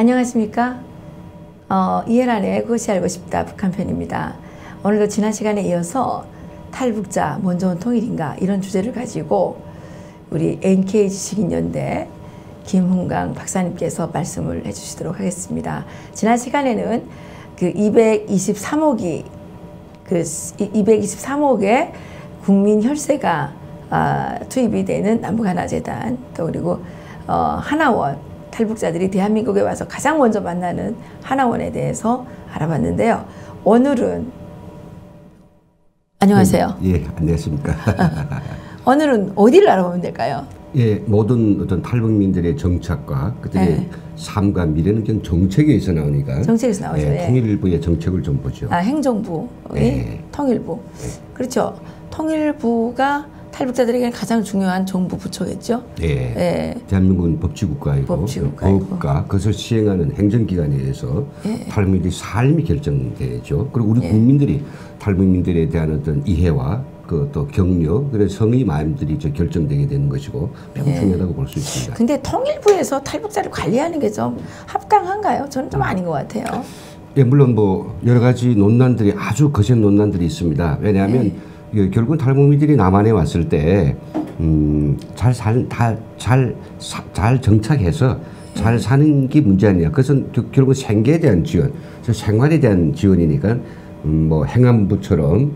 안녕하십니까? 이해란의 그것이 알고 싶다 북한편입니다. 오늘도 지난 시간에 이어서 탈북자 뭔 좋은 통일인가 이런 주제를 가지고 우리 NK 지식인연대 김훈강 박사님께서 말씀을 해주시도록 하겠습니다. 지난 시간에는 그 223억이 223억의 국민 혈세가 투입이 되는 남북하나재단 또 그리고 하나원 탈북자들이 대한민국에 와서 가장 먼저 만나는 하나원에 대해서 알아봤는데요. 오늘은 안녕하세요. 예, 안녕하십니까. 오늘은 어디를 알아보면 될까요? 예, 모든 어떤 탈북민들의 정착과 그들의 삶과 미래는 그냥 정책에서 나오니까. 정책에서 나오죠. 예, 통일부의 정책을 좀 보죠. 행정부의 통일부. 그렇죠. 통일부가 탈북자들에게는 가장 중요한 정부 부처겠죠. 예. 대한민국은 법치국가이고 법과 그것을 시행하는 행정기관에 의해서 탈북민들의 삶이 결정되죠. 그리고 우리 국민들이 탈북민들에 대한 어떤 이해와 그 또 격려, 그래서 성의 마음들이 결정되게 되는 것이고 매우 중요하다고 볼 수 있습니다. 근데 통일부에서 탈북자를 관리하는 게 좀 합당한가요? 저는 좀 아닌 것 같아요. 예, 물론 뭐 여러 가지 논란들이 아주 거센 논란들이 있습니다. 왜냐하면 결국은 탈북민들이 남한에 왔을 때 잘 정착해서 잘 사는 게 문제 아니야. 그것은 결국 생계에 대한 지원, 생활에 대한 지원이니까 뭐 행안부처럼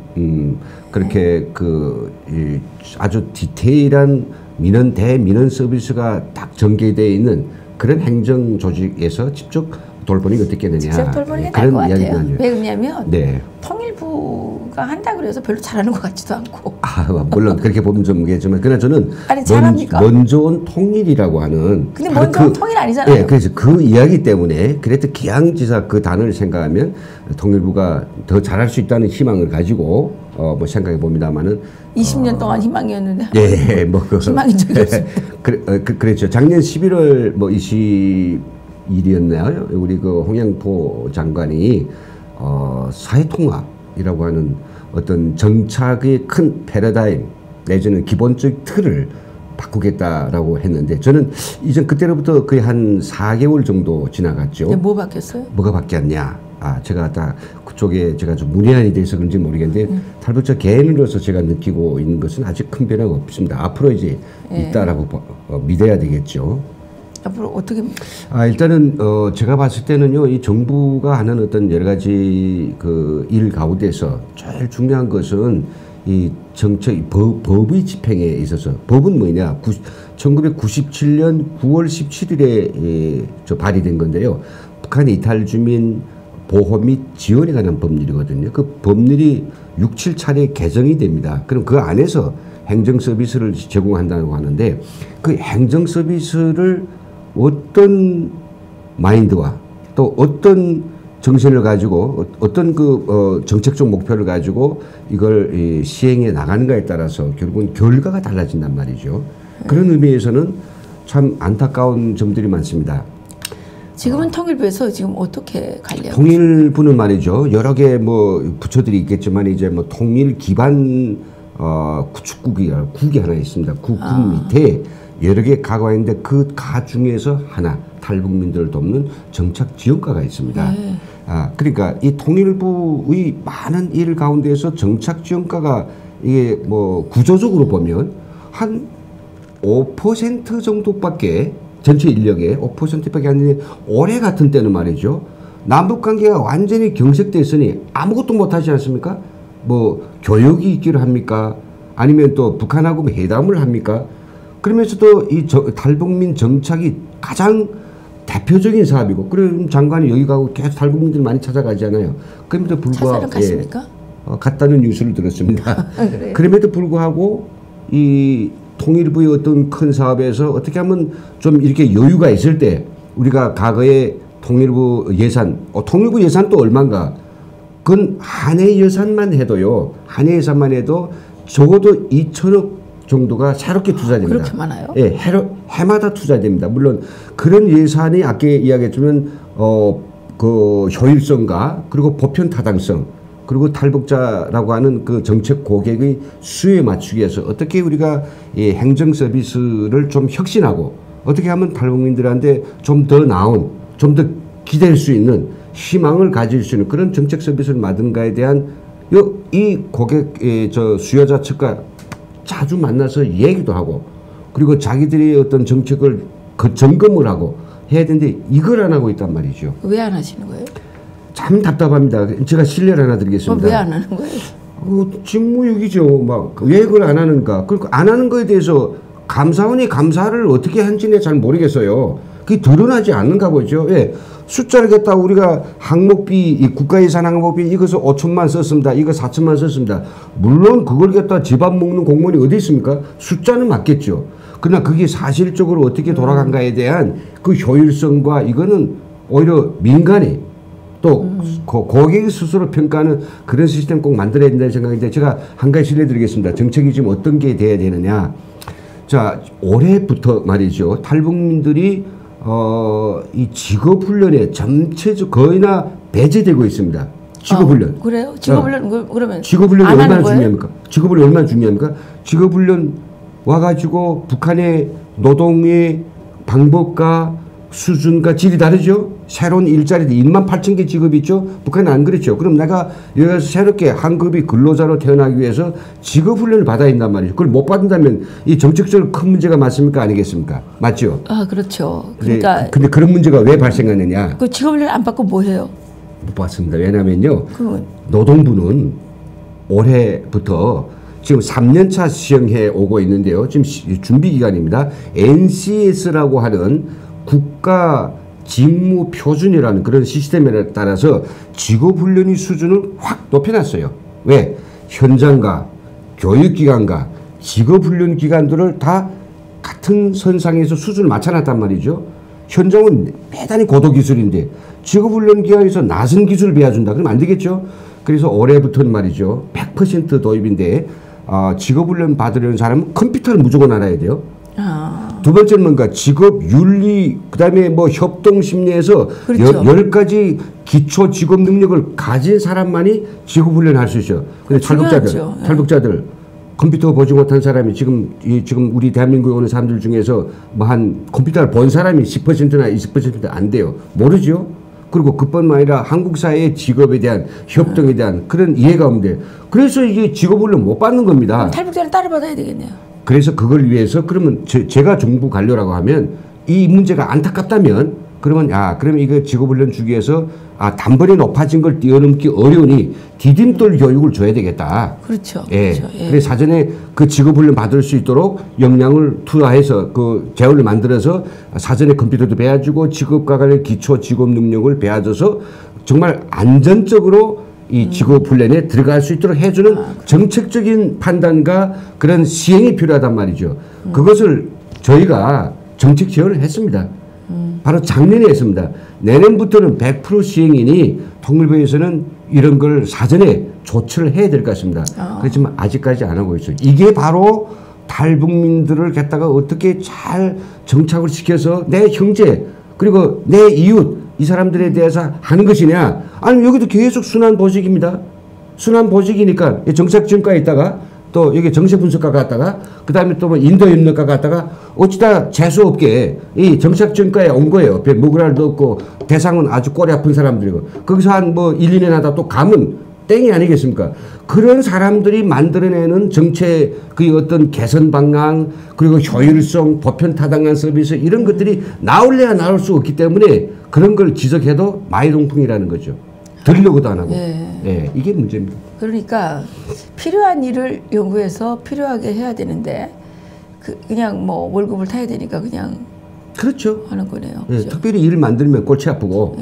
그렇게 아주 디테일한 대민원 서비스가 딱 전개되어 있는 그런 행정 조직에서 직접 돌보는 게 어떻겠느냐. 직접 돌보는 게 나을 것 같아요. 왜 그러냐면 통일부가 한다고 해서 별로 잘하는 것 같지도 않고. 물론 그렇게 보면 좀 모르겠지만 그러나 저는 잘합니까? 먼저 온 통일이라고 하는. 근데 먼저 온 통일 아니잖아요. 예, 그래서 그 이야기 때문에 그래도 기양지사 그 단어를 생각하면 통일부가 더 잘할 수 있다는 희망을 가지고 뭐 생각해 봅니다만은 20년 동안 희망이었는데. 예, 희망인 적이 없습니다. 그랬죠. 작년 11월 뭐 20일이었나요? 우리 그 홍영포 장관이 사회통합이라고 하는 어떤 정착의 큰 패러다임 내지는 기본적 틀을 바꾸겠다라고 했는데 저는 이전 그때로부터 거의 한 4개월 정도 지나갔죠. 뭐 바뀌었어요? 뭐가 바뀌었냐? 제가 다 그쪽에 제가 좀 문외한이 돼서 그런지 모르겠는데 탈북자 개인으로서 제가 느끼고 있는 것은 아직 큰 변화가 없습니다. 앞으로 이제 있다라고 믿어야 되겠죠. 앞으로 어떻게? 일단은 제가 봤을 때는요, 이 정부가 하는 어떤 여러 가지 그 일 가운데서 제일 중요한 것은 이 정책 법의 집행에 있어서 법은 뭐냐? 1997년 9월 17일에 발의된 건데요. 북한 이탈 주민 보호 및 지원에 관한 법률이거든요. 그 법률이 6, 7차례 개정이 됩니다. 그럼 그 안에서 행정 서비스를 제공한다고 하는데 그 행정 서비스를 어떤 마인드와 또 어떤 정신을 가지고 어떤 정책적 목표를 가지고 이걸 시행해 나가는가에 따라서 결국은 결과가 달라진단 말이죠. 그런 의미에서는 참 안타까운 점들이 많습니다. 지금은 통일부에서 지금 어떻게 관리하고 통일부는 말이죠. 여러 개 뭐 부처들이 있겠지만 이제 뭐 통일 기반 구축국이 하나 있습니다. 국 밑에 여러 개 가가 있는데 그 가 중에서 하나 탈북민들을 돕는 정착 지원과가 있습니다. 그러니까 이 통일부의 많은 일 가운데서 정착 지원과가 이게 뭐 구조적으로 보면 한 5% 정도밖에 전체 인력의 5%밖에 안 되는 올해 같은 때는 말이죠. 남북 관계가 완전히 경색됐으니 아무것도 못하지 않습니까? 뭐 교육이 있기를 합니까? 아니면 또 북한하고 회담을 합니까? 그러면서도 이 탈북민 정착이 가장 대표적인 사업이고, 그럼 장관이 여기 가고 계속 탈북민들 많이 찾아가잖아요. 그럼에도 불구하고 갔습니까? 갔다는 뉴스를 들었습니다. 그럼에도 불구하고 이 통일부의 어떤 큰 사업에서 어떻게 하면 좀 이렇게 여유가 있을 때 우리가 과거에 통일부 예산, 통일부 예산 또 얼마인가? 그건 한 해 예산만 해도요. 한 해 예산만 해도 적어도 2천억 정도가 새롭게 투자됩니다. 그렇게 많아요? 예, 해마다 투자됩니다. 물론 그런 예산이 아까 이야기했지만 그 효율성과 그리고 보편 타당성 그리고 탈북자라고 하는 그 정책 고객의 수요에 맞추기 위해서 어떻게 우리가 이 행정 서비스를 좀 혁신하고 어떻게 하면 탈북민들한테 좀 더 나은 좀 더 기댈 수 있는 희망을 가질 수 있는 그런 정책 서비스를 만든가에 대한 이 고객 저 수요자 측과 자주 만나서 얘기도 하고 그리고 자기들이 어떤 정책을 점검을 하고 해야 되는데 이걸 안 하고 있단 말이죠. 왜 안 하시는 거예요? 참 답답합니다. 제가 실례를 하나 드리겠습니다. 왜 안 하는 거예요? 직무유기죠. 막 왜 그걸 안 하는가? 그리고 안 하는 거에 대해서 감사원이 감사를 어떻게 한지는 잘 모르겠어요. 그게 드러나지 않는가 보죠. 예. 숫자를 갖다 우리가 항목비, 이 국가예산 항목비 이것을 5천만 썼습니다. 이거 4천만 썼습니다. 물론 그걸 갖다 집안 먹는 공무원이 어디 있습니까? 숫자는 맞겠죠. 그러나 그게 사실적으로 어떻게 돌아간가에 대한 그 효율성과 이거는 오히려 민간이 또 고객이 스스로 평가하는 그런 시스템 꼭 만들어야 된다는 생각인데 제가 한 가지 실례드리겠습니다. 정책이 지금 어떤 게 돼야 되느냐. 자, 올해부터 말이죠. 탈북민들이 이 직업훈련에 전체적 거의나 배제되고 있습니다. 직업훈련. 그래요? 직업훈련 그러면 직업훈련이 얼마나 중요합니까? 직업훈련 얼마나 중요합니까? 직업훈련 와가지고 북한의 노동의 방법과 수준과 질이 다르죠. 새로운 일자리들 28,000개 직업이 있죠. 북한은 안 그렇죠. 그럼 내가 여기서 새롭게 한급이 근로자로 태어나기 위해서 직업훈련을 받아야 된단 말이죠. 그걸 못 받는다면 이 정책적으로 큰 문제가 맞습니까? 아니겠습니까? 맞죠? 아, 그렇죠. 그러니까 근데 그런 문제가 왜 발생하느냐? 그 직업훈련 안 받고 뭐 해요? 못 받습니다. 왜냐면요. 노동부는 올해부터 지금 3년차 시행해 오고 있는데요. 지금 준비 기간입니다. NCS라고 하는 국가 직무 표준이라는 그런 시스템에 따라서 직업훈련의 수준을 확 높여놨어요. 왜? 현장과 교육기관과 직업훈련 기관들을 다 같은 선상에서 수준을 맞춰놨단 말이죠. 현장은 대단히 고도기술인데 직업훈련 기관에서 낮은 기술을 배워준다. 그러면 안 되겠죠. 그래서 올해부터는 말이죠. 100% 도입인데 직업훈련 받으려는 사람은 컴퓨터를 무조건 알아야 돼요. 두 번째는 뭔가 직업 윤리, 그 다음에 뭐 협동 심리에서 그렇죠. 10가지 기초 직업 능력을 가진 사람만이 직업 훈련할 수 있어요. 근데 탈북자들 컴퓨터 보지 못한 사람이 지금 우리 대한민국에 오는 사람들 중에서 뭐 한 컴퓨터를 본 사람이 10%나 20% 안 돼요. 모르죠? 그리고 그뿐만 아니라 한국 사회의 직업에 대한 협동에 대한 그런 이해가 없는데 그래서 이게 직업 훈련 못 받는 겁니다. 탈북자는 따로 받아야 되겠네요. 그래서 그걸 위해서 그러면 제가 정부 관료라고 하면 이 문제가 안타깝다면 그러면 그러면 이거 직업훈련 주기 위해서 단번에 높아진 걸 뛰어넘기 어려우니 디딤돌 교육을 줘야 되겠다. 그렇죠. 예. 그렇죠. 예. 그래서 사전에 그 직업훈련 받을 수 있도록 역량을 투하해서 그 제어를 만들어서 사전에 컴퓨터도 배워주고 직업과 관련 기초 직업 능력을 배워줘서 정말 안전적으로 이 직업훈련에 들어갈 수 있도록 해주는 정책적인 판단과 그런 시행이 필요하단 말이죠. 그것을 저희가 정책 지원을 했습니다. 바로 작년에 했습니다. 내년부터는 100% 시행이니 통일부에서는 이런 걸 사전에 조치를 해야 될 것 같습니다. 그렇지만 아직까지 안 하고 있어요. 이게 바로 탈북민들을 갖다가 어떻게 잘 정착을 시켜서 내 형제 그리고 내 이웃 이 사람들에 대해서 하는 것이냐? 아니면 여기도 계속 순환 보직입니다. 순환 보직이니까 정착지원과에 있다가 또 여기 정세분석과 갔다가 그 다음에 또 뭐 인도협력과 갔다가 어찌다 재수없게 이 정착지원과에 온 거예요. 배 먹으랄도 없고 대상은 아주 꼬리 아픈 사람들이고 거기서 한 뭐 1, 2년 하다 또 가면 땡이 아니겠습니까? 그런 사람들이 만들어내는 정책, 그 어떤 개선 방향, 그리고 효율성, 보편타당한 서비스 이런 것들이 나올래야 나올 수 없기 때문에 그런 걸 지적해도 마이동풍이라는 거죠. 들으려고도 안 하고. 예, 이게 문제입니다. 그러니까 필요한 일을 연구해서 필요하게 해야 되는데 그냥 뭐 월급을 타야 되니까 그냥 그렇죠. 하는 거네요. 예, 그렇죠? 특별히 일을 만들면 골치 아프고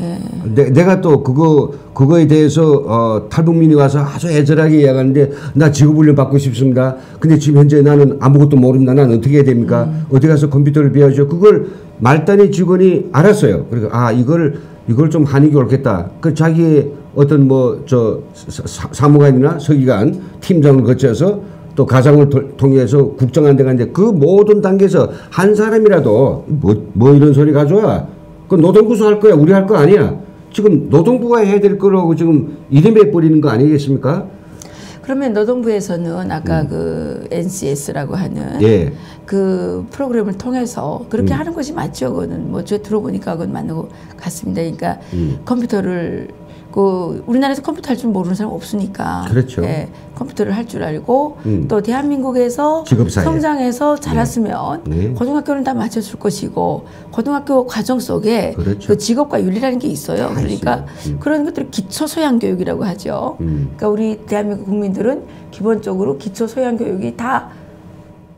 내가 또 그거에 대해서 탈북민이 와서 아주 애절하게 이야기하는데 나 직업훈련 받고 싶습니다. 근데 지금 현재 나는 아무것도 모릅니다. 나는 어떻게 해야 됩니까? 어디 가서 컴퓨터를 배워줘. 그걸 말단의 직원이 알았어요. 그러니까 이걸 좀 하는 게 옳겠다. 그 자기의 어떤 사무관이나 서기관 팀장을 거쳐서 또 가장을 통해서 국정한 데 갔는데 그 모든 단계에서 한 사람이라도 뭐 이런 소리 가져와. 그 노동부서 할 거야. 우리 할 거 아니야. 지금 노동부가 해야 될 거라고 지금 이름에 뿌리는 거 아니겠습니까? 그러면 노동부에서는 아까 그 NCS라고 하는 예. 그 프로그램을 통해서 그렇게 하는 것이 맞죠. 그거는 뭐 저 들어보니까 그건 맞는 것 같습니다. 그러니까 컴퓨터를 그 우리나라에서 컴퓨터 할 줄 모르는 사람 없으니까. 그렇죠. 예, 컴퓨터를 할 줄 알고 또 대한민국에서 직업사회. 성장해서 자랐으면 네. 고등학교는 다 마쳤을 것이고 고등학교 과정 속에 그렇죠. 그 직업과 윤리라는 게 있어요. 다 그러니까 있어요. 그런 것들을 기초 소양 교육이라고 하죠. 그러니까 우리 대한민국 국민들은 기본적으로 기초 소양 교육이 다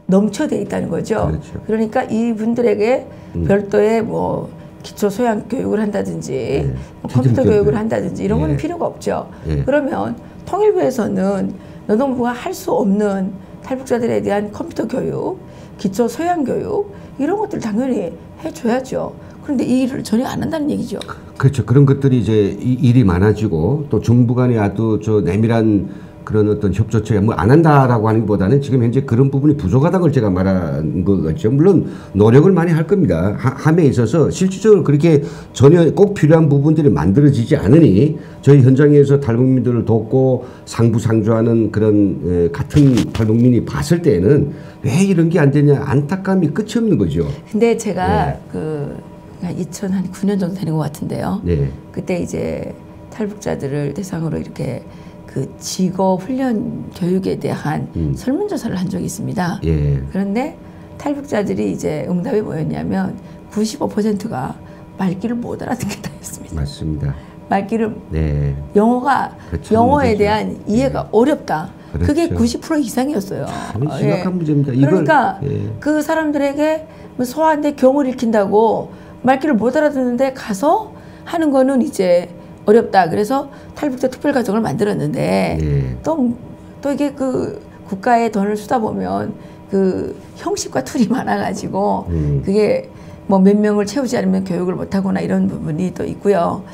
넘쳐돼 있다는 거죠. 그렇죠. 그러니까 이분들에게 별도의 뭐 기초 소양 교육을 한다든지 뭐 컴퓨터 교육을 한다든지 이런 건 필요가 없죠. 그러면 통일부에서는 노동부가 할 수 없는 탈북자들에 대한 컴퓨터 교육, 기초 소양 교육 이런 것들 당연히 해줘야죠. 그런데 이 일을 전혀 안 한다는 얘기죠. 그렇죠. 그런 것들이 이제 일이 많아지고 또 정부 간에 아주 저 내밀한 그런 어떤 협조체가 뭐 안 한다라고 하는 것보다는 지금 현재 그런 부분이 부족하다는 걸 제가 말한 것 같죠. 물론 노력을 많이 할 겁니다. 함에 있어서 실질적으로 그렇게 전혀 꼭 필요한 부분들이 만들어지지 않으니 저희 현장에서 탈북민들을 돕고 상부상조하는 그런 같은 탈북민이 봤을 때는 왜 이런 게 안 되냐 안타까움이 끝이 없는 거죠. 근데 제가 그 2009년 정도 되는 것 같은데요. 네. 그때 이제 탈북자들을 대상으로 이렇게 그 직업 훈련 교육에 대한 설문조사를 한 적이 있습니다. 예. 그런데 탈북자들이 이제 응답이 뭐였냐면 95%가 말귀를 못 알아듣겠다였습니다. 맞습니다. 말귀를 네. 영어가 그렇죠. 영어에 문제죠. 대한 이해가 어렵다. 그렇죠. 그게 90% 이상이었어요. 심각한 문제입니다. 그러니까 이걸, 그 사람들에게 뭐 소아인데 경을 읽힌다고 말귀를 못 알아듣는데 가서 하는 거는 이제 어렵다. 그래서 탈북자 특별가정을 만들었는데 또 이게 그 국가의 돈을 쓰다 보면 그 형식과 툴이 많아가지고 그게 뭐 몇 명을 채우지 않으면 교육을 못하거나 이런 부분이 또 있고요.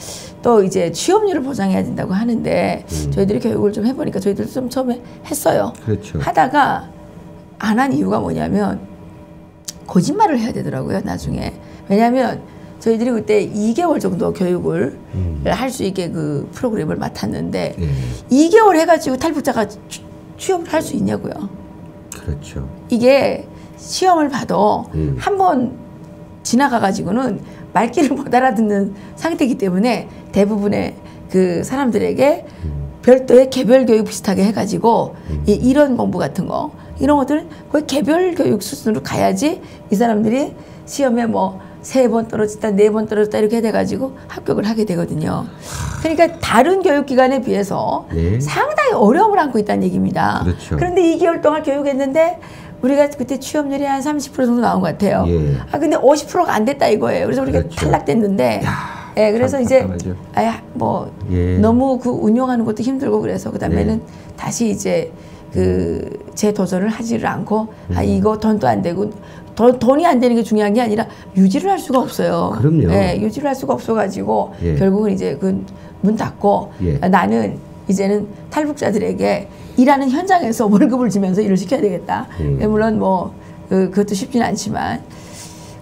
또 이제 취업률을 보장해야 된다고 하는데 저희들이 교육을 좀 해보니까 저희들도 좀 처음에 했어요. 그렇죠. 하다가 안 한 이유가 뭐냐면 거짓말을 해야 되더라고요. 나중에. 왜냐하면 저희들이 그때 2개월 정도 교육을 할 수 있게 그 프로그램을 맡았는데 2개월 해가지고 탈북자가 취업을 할 수 있냐고요. 그렇죠. 이게 시험을 봐도 한 번 지나가가지고는 말귀를 못 알아듣는 상태이기 때문에 대부분의 그 사람들에게 별도의 개별 교육 비슷하게 해가지고 이런 공부 같은 거 이런 것들은 거의 개별 교육 수준으로 가야지 이 사람들이 시험에 뭐 3번 떨어졌다, 4번 떨어졌다 이렇게 돼가지고 합격을 하게 되거든요. 그러니까 다른 교육기관에 비해서 상당히 어려움을 안고 있다는 얘기입니다. 그렇죠. 그런데 2개월 동안 교육했는데 우리가 그때 취업률이 한 30% 정도 나온 것 같아요. 근데 50%가 안 됐다 이거예요. 그래서 우리가 그렇죠. 탈락됐는데 그래서 이제 너무 그 운영하는 것도 힘들고 그래서 그다음에는 다시 이제 그 재도전을 하지를 않고 이거 돈도 안 되고 돈이 안 되는 게 중요한 게 아니라 유지를 할 수가 없어요. 그럼요. 유지를 할 수가 없어가지고 결국은 이제 그 문 닫고 나는 이제는 탈북자들에게 일하는 현장에서 월급을 주면서 일을 시켜야 되겠다. 물론 뭐 그것도 쉽지는 않지만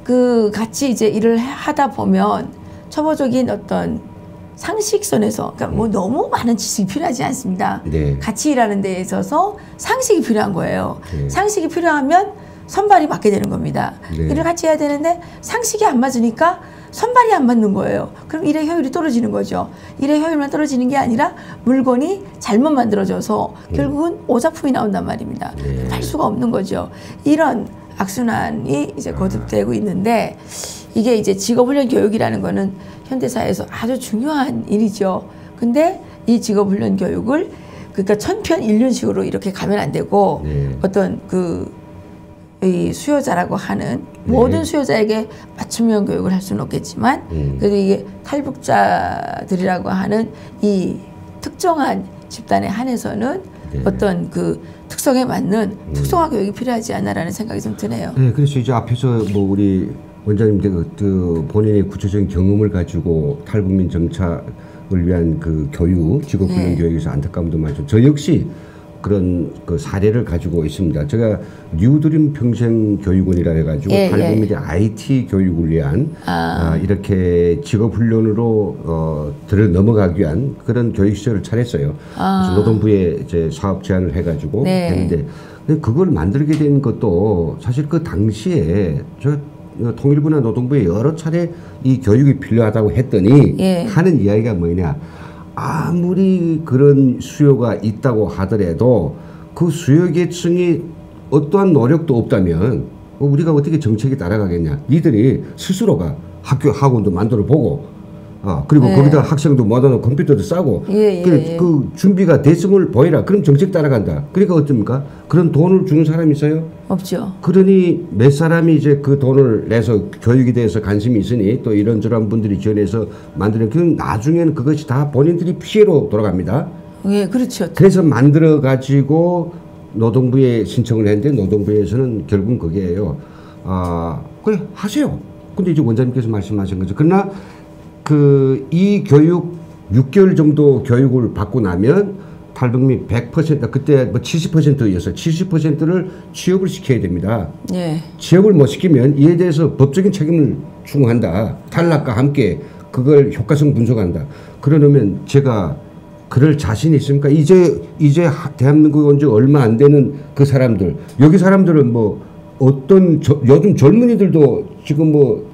그 같이 이제 일을 하다 보면 초보적인 어떤 상식선에서 그러니까 뭐 너무 많은 지식이 필요하지 않습니다. 같이 일하는 데 있어서 상식이 필요한 거예요. 상식이 필요하면 선발이 맞게 되는 겁니다. 일을 같이 해야 되는데 상식이 안 맞으니까 선발이 안 맞는 거예요. 그럼 일의 효율이 떨어지는 거죠. 일의 효율만 떨어지는 게 아니라 물건이 잘못 만들어져서 결국은 오작품이 나온단 말입니다. 할 수가 없는 거죠. 이런 악순환이 이제 거듭되고 있는데 이게 이제 직업훈련 교육이라는 거는 현대사회에서 아주 중요한 일이죠. 근데 이 직업훈련 교육을 그러니까 천편일률식으로 이렇게 가면 안 되고 어떤 이 수요자라고 하는 모든 수요자에게 맞춤형 교육을 할 수는 없겠지만 그래도 이게 탈북자들이라고 하는 이 특정한 집단에 한해서는 어떤 그 특성에 맞는 특성화 교육이 필요하지 않나라는 생각이 좀 드네요. 그래서 이제 앞에서 뭐 우리 원장님들 그 본인의 구체적인 경험을 가지고 탈북민 정착을 위한 그 교육, 직업훈련 교육에서 안타까움도 많죠. 저 역시 그런 그 사례를 가지고 있습니다. 제가 뉴드림 평생교육원이라 해가지고 탈북민의 IT 교육을 위한 이렇게 직업훈련으로 들어 넘어가기 위한 그런 교육시설을 차렸어요. 그래서 노동부에 이제 사업 제안을 해가지고 했는데 그걸 만들게 된 것도 사실 그 당시에 저 통일부나 노동부에 여러 차례 이 교육이 필요하다고 했더니 하는 이야기가 뭐냐. 아무리 그런 수요가 있다고 하더라도 그 수요 계층이 어떠한 노력도 없다면 우리가 어떻게 정책에 따라가겠냐. 니들이 스스로가 학원도 만들어 보고 그리고 거기다 학생도 모아놓은 컴퓨터도 싸고 그 준비가 됐음을 보이라. 그럼 정책 따라간다. 그러니까 어떻습니까? 그런 돈을 주는 사람이 있어요? 없죠. 그러니 몇 사람이 이제 그 돈을 내서 교육에 대해서 관심이 있으니 또 이런저런 분들이 지원해서 만드는 그럼 나중에는 그것이 다 본인들이 피해로 돌아갑니다. 예, 그렇죠. 그래서 만들어 가지고 노동부에 신청을 했는데 노동부에서는 결국은 그게예요. 그래 하세요. 근데 이제 원장님께서 말씀하신 거죠. 그러나 이 교육 6개월 정도 교육을 받고 나면 탈북민 100% 그때 뭐 70%였어요. 70%를 취업을 시켜야 됩니다. 취업을 못 시키면 이에 대해서 법적인 책임을 추궁한다. 탈락과 함께 그걸 효과성 분석한다. 그러려면 제가 그럴 자신이 있습니까? 이제 대한민국에 온 지 얼마 안 되는 그 사람들 여기 사람들은 뭐 어떤 요즘 젊은이들도 지금 뭐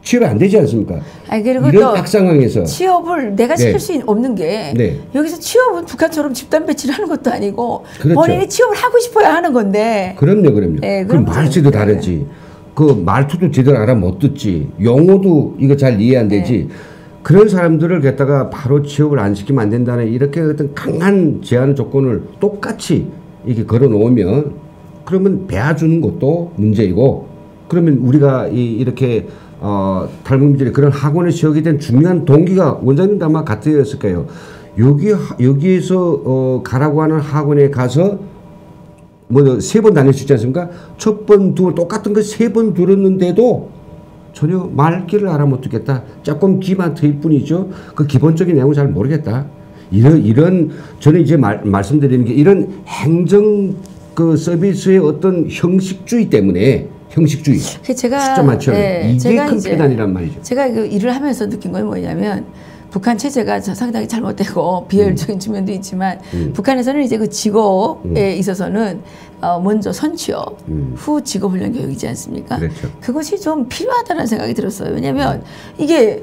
취업 안 되지 않습니까? 그리고 이런 악상황에서 취업을 내가 시킬 수 없는 게 여기서 취업은 북한처럼 집단 배치를 하는 것도 아니고 본인이 취업을 하고 싶어야 하는 건데. 그럼요. 그럼 말투도 다르지. 그 말투도 제대로 알아 못 듣지. 용어도 이거 잘 이해 안 되지. 그런 사람들을 갖다가 바로 취업을 안 시키면 안 된다는 이렇게 어떤 강한 제한 조건을 똑같이 이렇게 걸어 놓으면 그러면 배워주는 것도 문제이고 그러면 우리가 이렇게 탈북민들이 그런 학원을 세우게 된 중요한 동기가 원장님도 아마 같으셨을 거예요. 여기에서 가라고 하는 학원에 가서 뭐 3번 다닐 수 있지 않습니까? 첫 번, 두 번 똑같은 거 3번 들었는데도 전혀 말귀를 알아 못 듣겠다. 조금 귀만 트일 뿐이죠. 그 기본적인 내용을 잘 모르겠다. 이런 저는 이제 말씀드리는 게 이런 행정 그 서비스의 어떤 형식주의 때문에 형식주의. 제가 숫자 맞춰. 이게 큰 폐단이란 말이죠. 제가 그 일을 하면서 느낀 건 뭐냐면 북한 체제가 상당히 잘못되고 비효율적인 측면도 있지만 북한에서는 이제 그 직업에 있어서는 먼저 선취업, 후 직업훈련 교육이지 않습니까? 그렇죠. 그것이 좀 필요하다는 생각이 들었어요. 왜냐하면 이게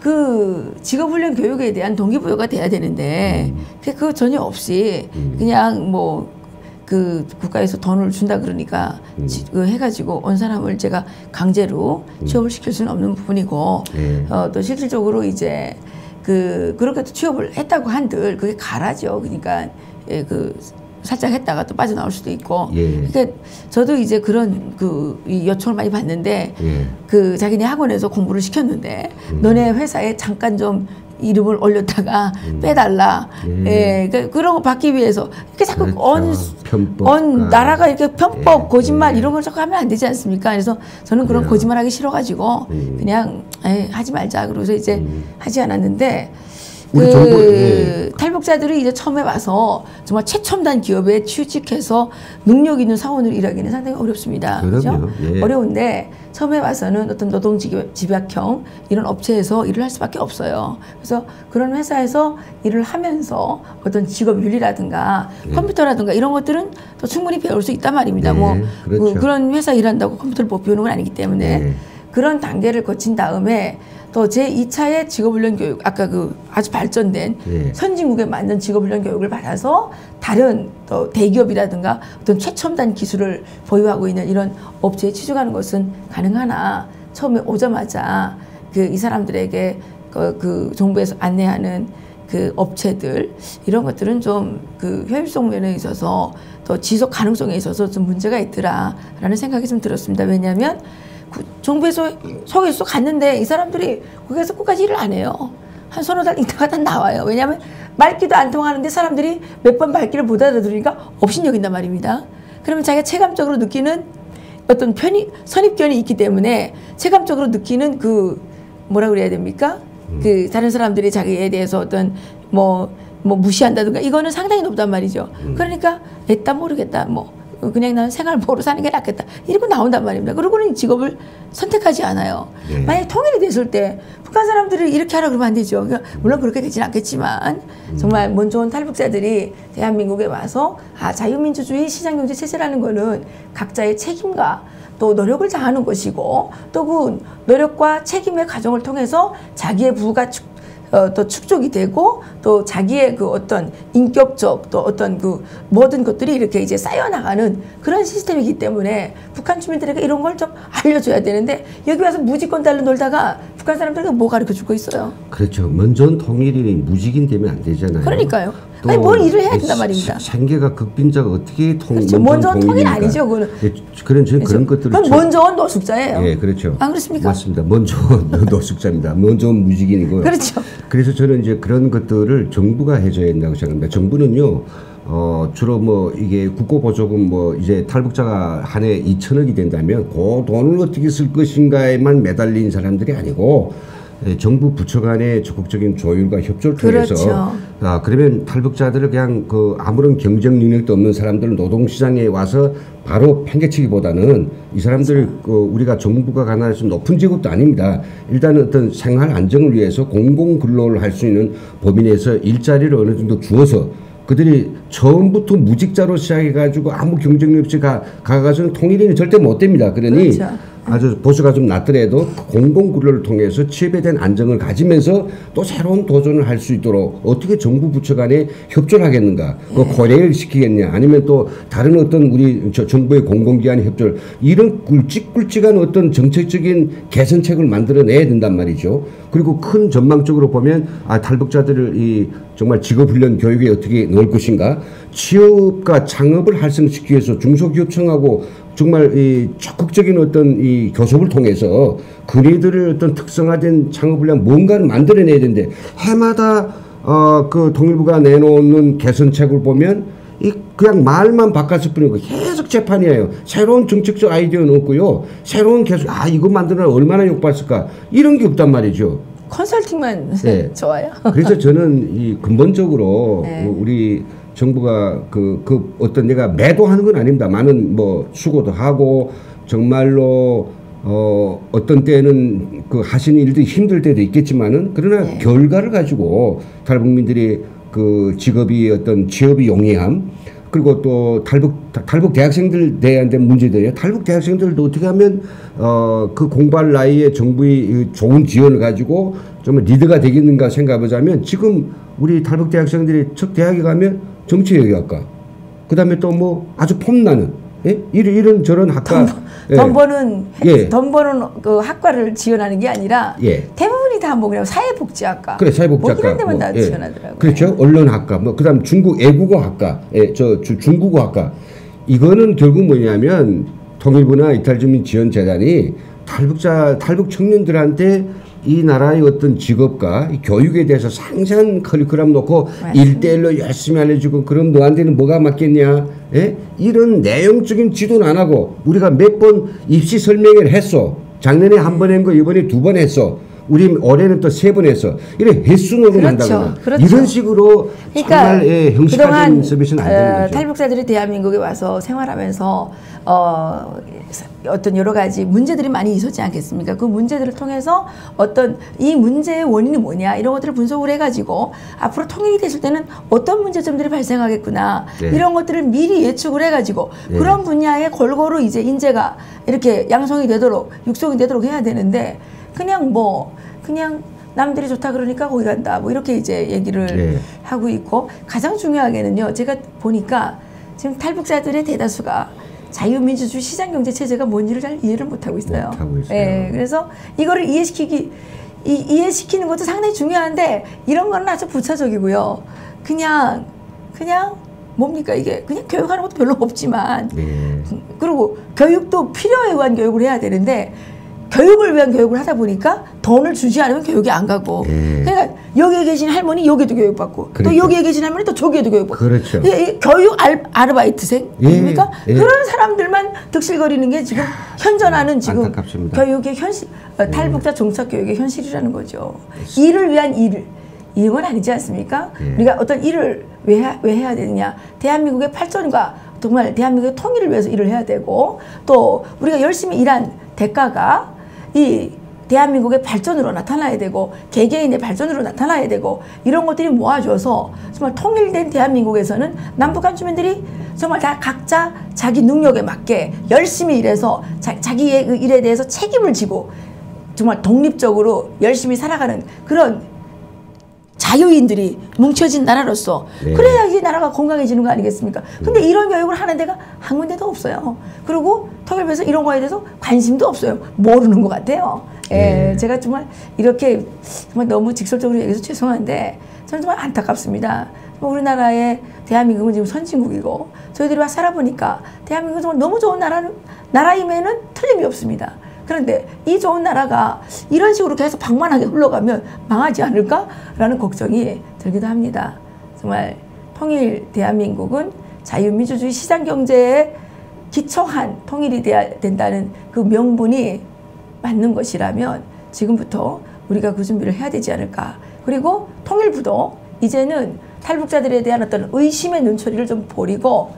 그 직업훈련 교육에 대한 동기부여가 돼야 되는데 그거 전혀 없이 그냥 뭐 그 국가에서 돈을 준다 그러니까 해가지고 온 사람을 제가 강제로 취업을 시킬 수는 없는 부분이고 또 실질적으로 이제 그렇게 취업을 했다고 한들 그게 가라죠. 그러니까 그 살짝 했다가 또 빠져나올 수도 있고. 그러니까 저도 이제 그런 이 요청을 많이 받는데 그 자기네 학원에서 공부를 시켰는데 너네 회사에 잠깐 좀 이름을 올렸다가 빼달라. 그러니까 그런 거 받기 위해서 이렇게 자꾸 나라가 이렇게 편법, 거짓말 이런 걸 자꾸 하면 안 되지 않습니까? 그래서 저는 그런 거짓말 하기 싫어가지고 그냥 하지 말자. 그러고서 이제 하지 않았는데 탈북자들이 이제 처음에 와서 정말 최첨단 기업에 취직해서 능력 있는 사원으로 일하기는 상당히 어렵습니다. 그렇죠? 어려운데 처음에 와서는 어떤 노동집약형 이런 업체에서 일을 할 수밖에 없어요. 그래서 그런 회사에서 일을 하면서 어떤 직업 윤리라든가 컴퓨터라든가 이런 것들은 또 충분히 배울 수 있단 말입니다. 그렇죠. 그런 회사 일한다고 컴퓨터를 못 배우는 건 아니기 때문에 그런 단계를 거친 다음에 또 제2차의 직업훈련 교육, 아까 그 아주 발전된 선진국에 맞는 직업훈련 교육을 받아서 다른 또 대기업이라든가 어떤 최첨단 기술을 보유하고 있는 이런 업체에 취직하는 것은 가능하나 처음에 오자마자 이 사람들에게 그 정부에서 안내하는 그 업체들 이런 것들은 좀 그 효율성 면에 있어서 또 지속 가능성에 있어서 좀 문제가 있더라라는 생각이 좀 들었습니다. 왜냐하면 정부에서 소개서 갔는데 이 사람들이 거기에서 끝까지 일을 안 해요. 한 서너 달 있다가 다 나와요. 왜냐하면 말귀도 안 통하는데 사람들이 몇 번 말귀를 못 알아들으니까 업신여긴단 말입니다. 그러면 자기가 체감적으로 느끼는 어떤 선입견이 있기 때문에 체감적으로 느끼는 뭐라 그래야 됩니까? 다른 사람들이 자기에 대해서 어떤 뭐 무시한다든가 이거는 상당히 높단 말이죠. 그러니까 애따 모르겠다. 뭐 그냥 나는 생활보호로 사는 게 낫겠다. 이러고 나온단 말입니다. 그러고는 직업을 선택하지 않아요. 네. 만약에 통일이 됐을 때 북한 사람들이 이렇게 하라 그러면 안 되죠. 그러니까 물론 그렇게 되지는 않겠지만 정말 먼 좋은 탈북자들이 대한민국에 와서 자유민주주의 시장경제 체제라는 거는 각자의 책임과 또 노력을 다하는 것이고 또 그 노력과 책임의 과정을 통해서 자기의 부가 또 축적이 되고 또 자기의 그 어떤 인격적 또 어떤 그 모든 것들이 이렇게 이제 쌓여나가는 그런 시스템이기 때문에 북한 주민들에게 이런 걸 좀 알려줘야 되는데 여기 와서 무지권 달로 놀다가 북한 사람들에게 뭐 가르쳐 주고 있어요. 그렇죠. 먼저 통일이 무직인 되면 안 되잖아요. 그러니까요. 아니 뭘 일을 해야 된단 말입니다. 생계가 극빈자가 어떻게 그렇죠. 먼저 통일 아니죠. 그거는. 그런 그렇죠. 것들을 그건 먼저 노숙자예요. 예, 그렇죠. 안 그렇습니까? 맞습니다. 먼저 노숙자입니다. 먼저 무직인이고요. 그렇죠. 그래서 저는 이제 그런 것들을 정부가 해줘야 된다고 생각합니다. 정부는요, 주로 뭐 이게 국고보조금 뭐 이제 탈북자가 한 해 2천억이 된다면 그 돈을 어떻게 쓸 것인가에만 매달린 사람들이 아니고 정부 부처 간의 적극적인 조율과 협조를 통해서 그렇죠. 그러면 탈북자들을 그냥 그 아무런 경쟁 능력도 없는 사람들을 노동시장에 와서 바로 팽개치기보다는 이 사람들 그렇죠. 우리가 정부가 가난해서 높은 직업도 아닙니다. 일단은 어떤 생활 안정을 위해서 공공근로를 할 수 있는 범위 내에서 일자리를 어느 정도 주어서 그들이 처음부터 무직자로 시작해가지고 아무 경쟁력 없이 가가서는 통일이 절대 못 됩니다. 그러니 그렇죠. 아주 보수가 좀 낮더라도 공공근로를 통해서 취업에 대한 안정을 가지면서 또 새로운 도전을 할 수 있도록 어떻게 정부 부처 간에 협조를 하겠는가, 고려를 시키겠냐, 아니면 또 다른 어떤 우리 정부의 공공기관의 협조를 이런 굵직굵직한 어떤 정책적인 개선책을 만들어내야 된단 말이죠. 그리고 큰 전망적으로 보면 탈북자들을 이 정말 직업훈련 교육에 어떻게 넣을 것인가, 취업과 창업을 활성시키기 위해서 중소기업청하고 정말 이 적극적인 어떤 이 교섭을 통해서 그네들의 어떤 특성화된 창업을 위한 뭔가를 만들어내야 되는데 해마다 그 통일부가 내놓는 개선책을 보면 그냥 말만 바꿨을 뿐이고 계속 재판이에요. 새로운 정책적 아이디어는 없고요. 새로운 계속 이거 만드느라 얼마나 욕받을까 이런 게 없단 말이죠. 컨설팅만 네. 좋아요. 그래서 저는 이 근본적으로 네. 우리 정부가 그 어떤 내가 매도하는 건 아닙니다. 많은 뭐 수고도 하고 정말로 어떤 때는 그 하시는 일들이 힘들 때도 있겠지만은 그러나 네. 결과를 가지고 탈북민들이 그 직업이 어떤 취업이 용이함 그리고 또 탈북 대학생들 대한 문제들이에요. 탈북 대학생들도 어떻게 하면 그 공부할 나이에 정부의 좋은 지원을 가지고 정말 리더가 되겠는가 생각해보자면 지금 우리 탈북 대학생들이 첫 대학에 가면 정치외교학과 그다음에 또 뭐 아주 폼나는 이런 저런 학과 돈 버는 그 학과를 지원하는 게 아니라 대부분이 다 뭐 그냥 사회복지학과 그래 사회복지학과 뭐 이런 데만 다 지원하더라고요. 그렇죠. 언론학과 뭐 그다음 중국 애국어학과 중국어학과 이거는 결국 뭐냐면 통일부나 이탈주민지원재단이 탈북 청년들한테 이 나라의 어떤 직업과 교육에 대해서 상세한 커리큘럼 놓고 1대1로 열심히 알려주고 그럼 너한테는 뭐가 맞겠냐 이런 내용적인 지도는 안 하고 우리가 몇 번 입시 설명회를 했어. 작년에 한 번 한 거 이번에 2번 했어. 우리 올해는 또 3번 했어. 이래 횟수노를 한다거나 이런 식으로 그러니까 정말 형식화된 서비스는 안 되는 거죠. 탈북자들이 대한민국에 와서 생활하면서 어떤 여러 가지 문제들이 많이 있었지 않겠습니까? 그 문제들을 통해서 어떤 이 문제의 원인이 뭐냐 이런 것들을 분석을 해가지고 앞으로 통일이 됐을 때는 어떤 문제점들이 발생하겠구나 이런 것들을 미리 예측을 해가지고 그런 분야에 골고루 이제 인재가 이렇게 양성이 되도록 육성이 되도록 해야 되는데 그냥 남들이 좋다 그러니까 거기 간다 뭐 이렇게 이제 얘기를 하고 있고 가장 중요하게는요 제가 보니까 지금 탈북자들의 대다수가 자유민주주의 시장경제 체제가 뭔지를 잘 이해를 못하고 있어요. 그래서 이거를 이해시키는 것도 상당히 중요한데 이런 거는 아주 부차적이고요. 그냥 뭡니까 이게 그냥 교육하는 것도 별로 없지만 그리고 교육도 필요에 의한 교육을 해야 되는데 교육을 위한 교육을 하다 보니까 돈을 주지 않으면 교육이 안 가고 그러니까 여기에 계신 할머니 여기도 교육받고 또 여기에 계신 할머니 또 저기에도 교육받고 교육 아르바이트생 아닙니까? 그런 사람들만 득실거리는 게 지금 현존하는 지금 안타깝습니다. 교육의 현실 탈북자 정착 교육의 현실이라는 거죠. 일을 위한 이건 아니지 않습니까? 예. 우리가 어떤 일을 왜 해야 되느냐. 대한민국의 발전과 정말 대한민국의 통일을 위해서 일을 해야 되고 또 우리가 열심히 일한 대가가 이 대한민국의 발전으로 나타나야 되고 개개인의 발전으로 나타나야 되고 이런 것들이 모아져서 정말 통일된 대한민국에서는 남북한 주민들이 정말 다 각자 자기 능력에 맞게 열심히 일해서 자기의 그 일에 대해서 책임을 지고 정말 독립적으로 열심히 살아가는 그런 자유인들이 뭉쳐진 나라로서 네. 그래야 이 나라가 건강해지는 거 아니겠습니까? 근데 이런 교육을 하는 데가 한 군데도 없어요. 그리고 통일부에서 이런 거에 대해서 관심도 없어요. 모르는 것 같아요. 예, 네. 제가 정말 이렇게 정말 너무 직설적으로 얘기해서 죄송한데 저는 정말 안타깝습니다. 우리나라의 대한민국은 지금 선진국이고 저희들이 와 살아보니까 대한민국은 정말 너무 좋은 나라임에는 틀림이 없습니다. 그런데 이 좋은 나라가 이런 식으로 계속 방만하게 흘러가면 망하지 않을까라는 걱정이 들기도 합니다. 정말 통일 대한민국은 자유민주주의 시장경제에 기초한 통일이 돼야 된다는 그 명분이 맞는 것이라면 지금부터 우리가 그 준비를 해야 되지 않을까. 그리고 통일부도 이제는 탈북자들에 대한 어떤 의심의 눈초리를 좀 버리고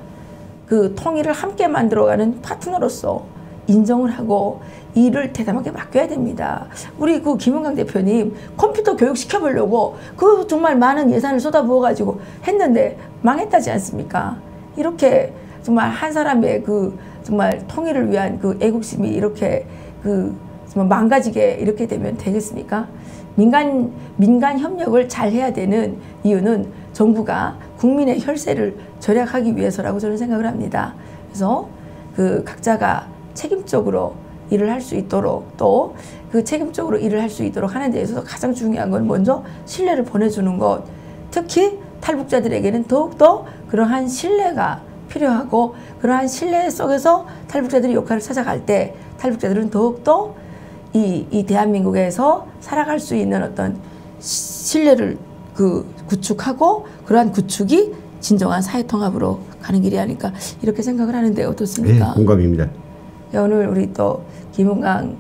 그 통일을 함께 만들어가는 파트너로서 인정을 하고 일을 대담하게 맡겨야 됩니다. 우리 그 김은강 대표님 컴퓨터 교육 시켜보려고 그 정말 많은 예산을 쏟아부어가지고 했는데 망했다지 않습니까? 이렇게 정말 한 사람의 그 정말 통일을 위한 그 애국심이 이렇게 그 정말 망가지게 이렇게 되면 되겠습니까? 민간 협력을 잘 해야 되는 이유는 정부가 국민의 혈세를 절약하기 위해서라고 저는 생각을 합니다. 그래서 그 각자가 책임적으로 일을 할 수 있도록 또 그 책임적으로 일을 할 수 있도록 하는 데 있어서 가장 중요한 건 먼저 신뢰를 보내주는 것. 특히 탈북자들에게는 더욱더 그러한 신뢰가 필요하고 그러한 신뢰 속에서 탈북자들이 역할을 찾아갈 때 탈북자들은 더욱더 이 대한민국에서 살아갈 수 있는 어떤 신뢰를 그 구축하고 그러한 구축이 진정한 사회통합으로 가는 길이 아닐까 이렇게 생각을 하는데 어떻습니까? 네, 공감입니다. 오늘 우리 또 김은강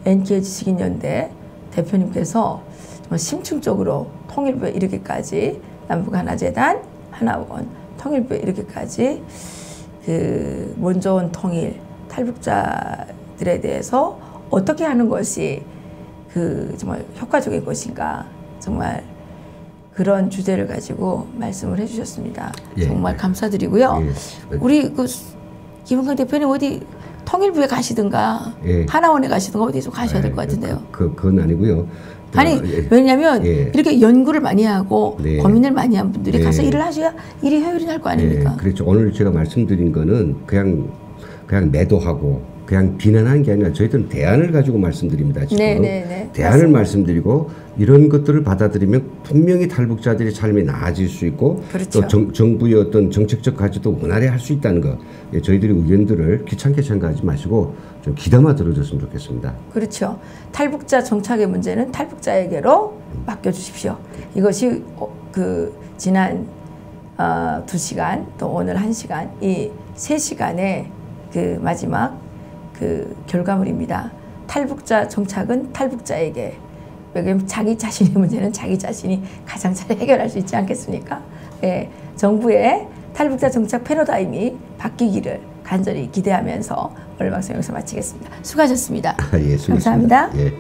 NK 지식인연대 대표님께서 정말 심층적으로 통일부에 이르기까지 남북하나재단 하나원 통일부에 이르기까지 그 문 좋은 통일 탈북자들에 대해서 어떻게 하는 것이 그 정말 효과적인 것인가 정말 그런 주제를 가지고 말씀을 해주셨습니다. 예. 정말 감사드리고요. 예. 우리 그 김은강 대표님 어디 통일부에 가시든가 예. 하나원에 가시든가 어디 좀 가셔야 될 것 같은데요. 그건 아니고요. 아니 예. 왜냐하면 예. 이렇게 연구를 많이 하고 네. 고민을 많이 한 분들이 네. 가서 일을 하셔야 일이 효율이 날 거 아닙니까? 그렇죠. 오늘 제가 말씀드린 거는 그냥 매도하고 그냥 비난하는 게 아니라 저희들은 대안을 가지고 말씀드립니다. 지금 네. 대안을 맞습니다. 말씀드리고 이런 것들을 받아들이면 분명히 탈북자들의 삶이 나아질 수 있고 그렇죠. 또 정부의 어떤 정책적 가치도 원활히 할 수 있다는 것. 예, 저희들이 의견들을 귀찮게 생각하지 마시고 좀 귀담아 들어줬으면 좋겠습니다. 그렇죠. 탈북자 정착의 문제는 탈북자에게로 맡겨주십시오. 이것이 그 지난 2시간 또 오늘 1시간 이 3시간의 그 마지막 그 결과물입니다. 탈북자 정착은 탈북자에게. 왜냐하면 자기 자신의 문제는 자기 자신이 가장 잘 해결할 수 있지 않겠습니까? 예, 정부의 탈북자 정착 패러다임이 바뀌기를 간절히 기대하면서 오늘 방송 여기서 마치겠습니다. 수고하셨습니다. 예, 수고하셨습니다. 감사합니다. 예.